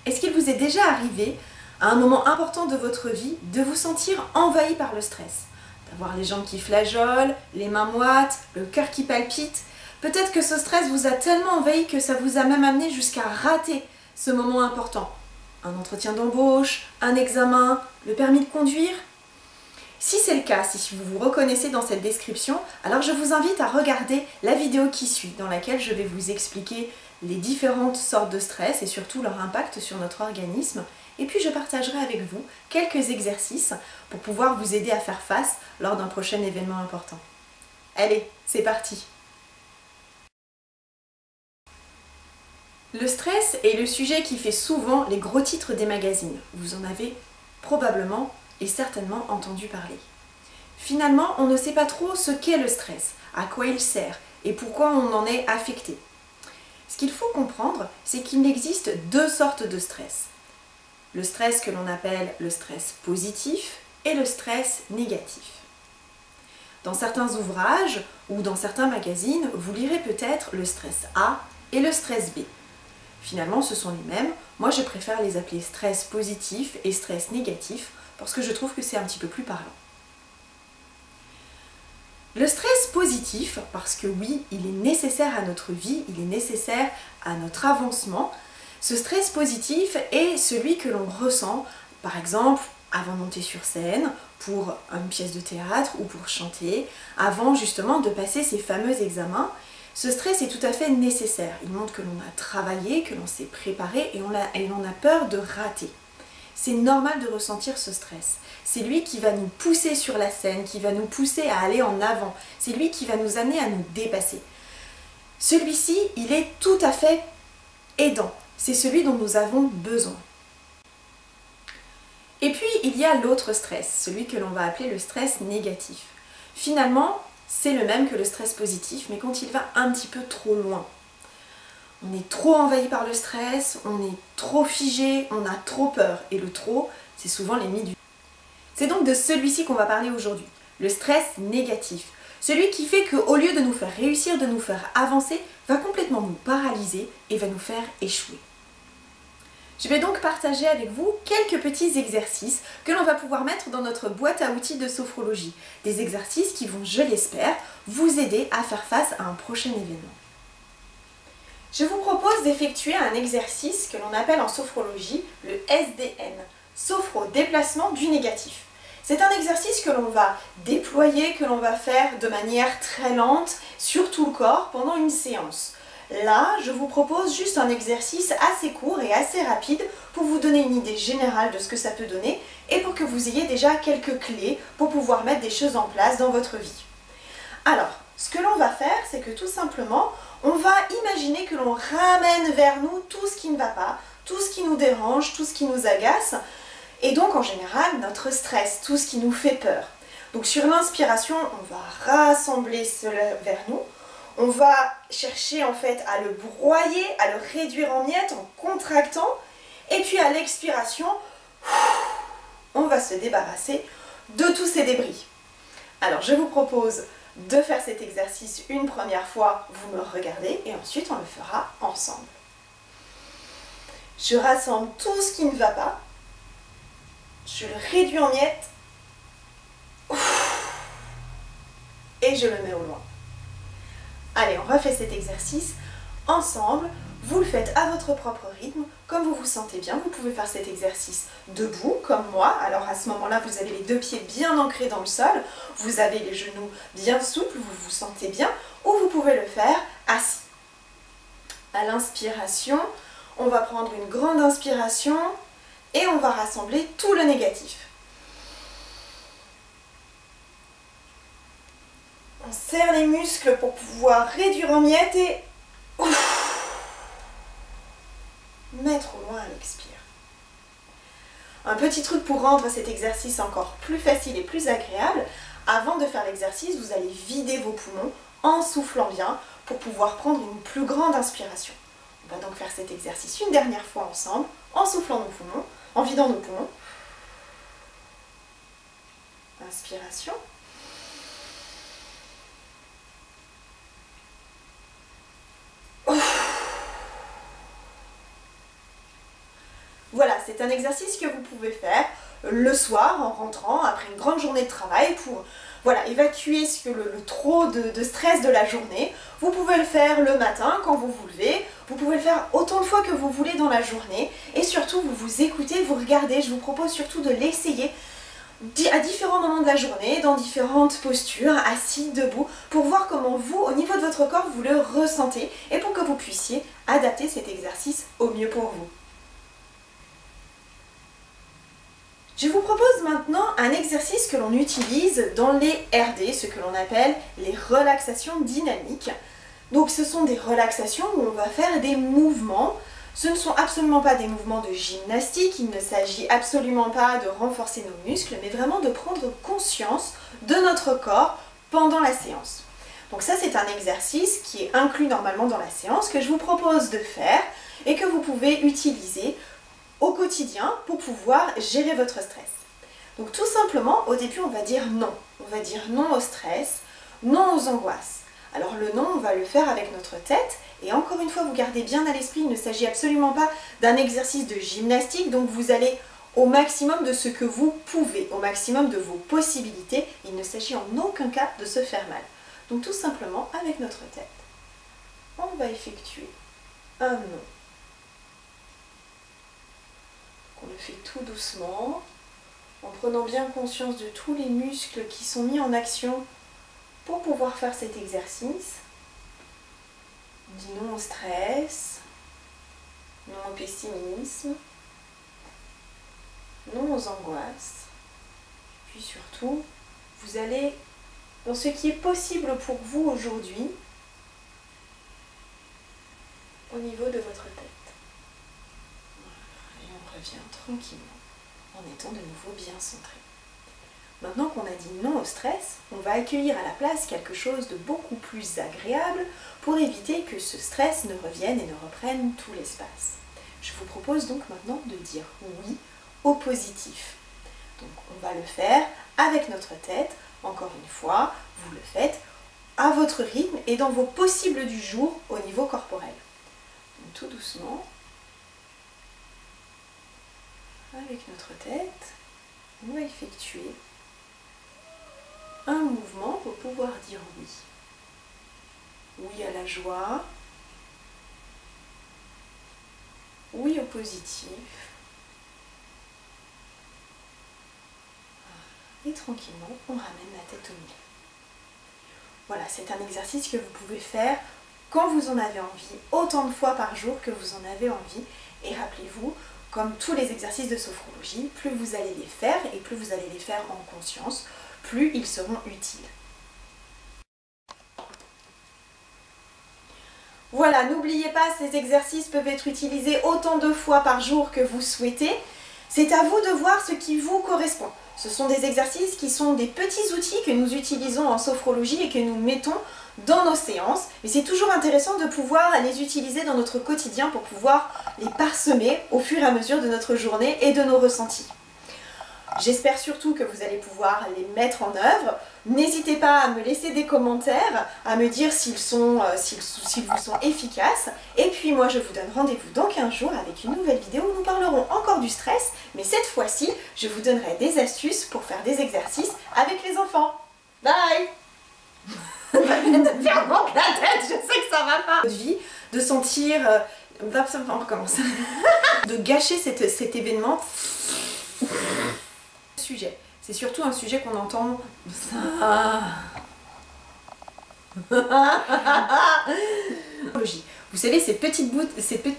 Est-ce qu'il vous est déjà arrivé, à un moment important de votre vie, de vous sentir envahi par le stress? D'avoir les jambes qui flageolent, les mains moites, le cœur qui palpite? Peut-être que ce stress vous a tellement envahi que ça vous a même amené jusqu'à rater ce moment important. Un entretien d'embauche, un examen, le permis de conduire? Si c'est le cas, si vous vous reconnaissez dans cette description, alors je vous invite à regarder la vidéo qui suit, dans laquelle je vais vous expliquer les différentes sortes de stress et surtout leur impact sur notre organisme. Et puis je partagerai avec vous quelques exercices pour pouvoir vous aider à faire face lors d'un prochain événement important. Allez, c'est parti! Le stress est le sujet qui fait souvent les gros titres des magazines. Vous en avez probablement et certainement entendu parler. Finalement, on ne sait pas trop ce qu'est le stress, à quoi il sert et pourquoi on en est affecté. Ce qu'il faut comprendre, c'est qu'il existe deux sortes de stress. Le stress que l'on appelle le stress positif et le stress négatif. Dans certains ouvrages ou dans certains magazines, vous lirez peut-être le stress A et le stress B. Finalement, ce sont les mêmes. Moi, je préfère les appeler stress positif et stress négatif parce que je trouve que c'est un petit peu plus parlant. Le stress positif, parce que oui, il est nécessaire à notre vie, il est nécessaire à notre avancement. Ce stress positif est celui que l'on ressent, par exemple, avant de monter sur scène, pour une pièce de théâtre ou pour chanter, avant justement de passer ces fameux examens. Ce stress est tout à fait nécessaire. Il montre que l'on a travaillé, que l'on s'est préparé et on a peur de rater. C'est normal de ressentir ce stress. C'est lui qui va nous pousser sur la scène, qui va nous pousser à aller en avant. C'est lui qui va nous amener à nous dépasser. Celui-ci, il est tout à fait aidant. C'est celui dont nous avons besoin. Et puis, il y a l'autre stress, celui que l'on va appeler le stress négatif. Finalement, c'est le même que le stress positif, mais quand il va un petit peu trop loin. On est trop envahi par le stress, on est trop figé, on a trop peur. Et le trop, c'est souvent l'ennemi du... C'est donc de celui-ci qu'on va parler aujourd'hui, le stress négatif. Celui qui fait qu'au lieu de nous faire réussir, de nous faire avancer, va complètement nous paralyser et va nous faire échouer. Je vais donc partager avec vous quelques petits exercices que l'on va pouvoir mettre dans notre boîte à outils de sophrologie. Des exercices qui vont, je l'espère, vous aider à faire face à un prochain événement. Je vous propose d'effectuer un exercice que l'on appelle en sophrologie le SDN, sophro-déplacement du négatif. C'est un exercice que l'on va déployer, que l'on va faire de manière très lente sur tout le corps pendant une séance. Là, je vous propose juste un exercice assez court et assez rapide pour vous donner une idée générale de ce que ça peut donner et pour que vous ayez déjà quelques clés pour pouvoir mettre des choses en place dans votre vie. Alors, ce que l'on va faire, c'est que tout simplement, on va imaginer que l'on ramène vers nous tout ce qui ne va pas, tout ce qui nous dérange, tout ce qui nous agace, et donc en général, notre stress, tout ce qui nous fait peur. Donc sur l'inspiration, on va rassembler cela vers nous. On va chercher en fait à le broyer, à le réduire en miettes en contractant. Et puis à l'expiration, on va se débarrasser de tous ces débris. Alors je vous propose de faire cet exercice une première fois, vous me regardez et ensuite on le fera ensemble. Je rassemble tout ce qui ne va pas. Je le réduis en miettes. Et je le mets au loin. Allez, on refait cet exercice ensemble. Vous le faites à votre propre rythme, comme vous vous sentez bien. Vous pouvez faire cet exercice debout, comme moi. Alors à ce moment-là, vous avez les deux pieds bien ancrés dans le sol. Vous avez les genoux bien souples, vous vous sentez bien. Ou vous pouvez le faire assis. À l'inspiration, on va prendre une grande inspiration et on va rassembler tout le négatif. On serre les muscles pour pouvoir réduire en miettes et mettre au loin à l'expire. Un petit truc pour rendre cet exercice encore plus facile et plus agréable, avant de faire l'exercice, vous allez vider vos poumons en soufflant bien pour pouvoir prendre une plus grande inspiration. On va donc faire cet exercice une dernière fois ensemble, en soufflant nos poumons, en vidant nos poumons. Inspiration. Voilà, c'est un exercice que vous pouvez faire le soir en rentrant après une grande journée de travail pour voilà, évacuer le trop de stress de la journée. Vous pouvez le faire le matin quand vous vous levez, vous pouvez le faire autant de fois que vous voulez dans la journée et surtout vous vous écoutez, vous regardez. Je vous propose surtout de l'essayer à différents moments de la journée, dans différentes postures, assis, debout, pour voir comment vous, au niveau de votre corps, vous le ressentez et pour que vous puissiez adapter cet exercice au mieux pour vous. Je vous propose maintenant un exercice que l'on utilise dans les RD, ce que l'on appelle les relaxations dynamiques. Donc ce sont des relaxations où on va faire des mouvements. Ce ne sont absolument pas des mouvements de gymnastique, il ne s'agit absolument pas de renforcer nos muscles, mais vraiment de prendre conscience de notre corps pendant la séance. Donc ça c'est un exercice qui est inclus normalement dans la séance que je vous propose de faire et que vous pouvez utiliser au quotidien pour pouvoir gérer votre stress. Donc tout simplement, au début on va dire non. On va dire non au stress, non aux angoisses. Alors le non, on va le faire avec notre tête. Et encore une fois, vous gardez bien à l'esprit, il ne s'agit absolument pas d'un exercice de gymnastique. Donc vous allez au maximum de ce que vous pouvez, au maximum de vos possibilités. Il ne s'agit en aucun cas de se faire mal. Donc tout simplement, avec notre tête, on va effectuer un non. On le fait tout doucement, en prenant bien conscience de tous les muscles qui sont mis en action pour pouvoir faire cet exercice. On dit non au stress, non au pessimisme, non aux angoisses. Puis surtout, vous allez dans ce qui est possible pour vous aujourd'hui au niveau de votre tête. Et on revient tranquillement en étant de nouveau bien centré. Maintenant qu'on a dit non au stress, on va accueillir à la place quelque chose de beaucoup plus agréable pour éviter que ce stress ne revienne et ne reprenne tout l'espace. Je vous propose donc maintenant de dire oui au positif. Donc on va le faire avec notre tête. Encore une fois, vous le faites à votre rythme et dans vos possibles du jour au niveau corporel. Donc tout doucement, avec notre tête, on va effectuer un mouvement pour pouvoir dire oui. Oui à la joie, oui au positif. Et tranquillement, on ramène la tête au milieu. Voilà, c'est un exercice que vous pouvez faire quand vous en avez envie, autant de fois par jour que vous en avez envie. Et rappelez-vous, comme tous les exercices de sophrologie, plus vous allez les faire et plus vous allez les faire en conscience, plus ils seront utiles. Voilà, n'oubliez pas, ces exercices peuvent être utilisés autant de fois par jour que vous souhaitez. C'est à vous de voir ce qui vous correspond. Ce sont des exercices qui sont des petits outils que nous utilisons en sophrologie et que nous mettons dans nos séances. Mais c'est toujours intéressant de pouvoir les utiliser dans notre quotidien pour pouvoir les parsemer au fur et à mesure de notre journée et de nos ressentis. J'espère surtout que vous allez pouvoir les mettre en œuvre. N'hésitez pas à me laisser des commentaires, à me dire s'ils vous sont efficaces. Et puis moi je vous donne rendez-vous dans 15 jours avec une nouvelle vidéo où nous parlerons encore du stress. Mais cette fois-ci, je vous donnerai des astuces pour faire des exercices avec les enfants. Bye. De faire manquer la tête, je sais que ça va pas. Votre vie, de sentir... on recommence. De gâcher cet événement. Sujet. C'est surtout un sujet qu'on entend. Vous savez, ces petites bouts, ces petites.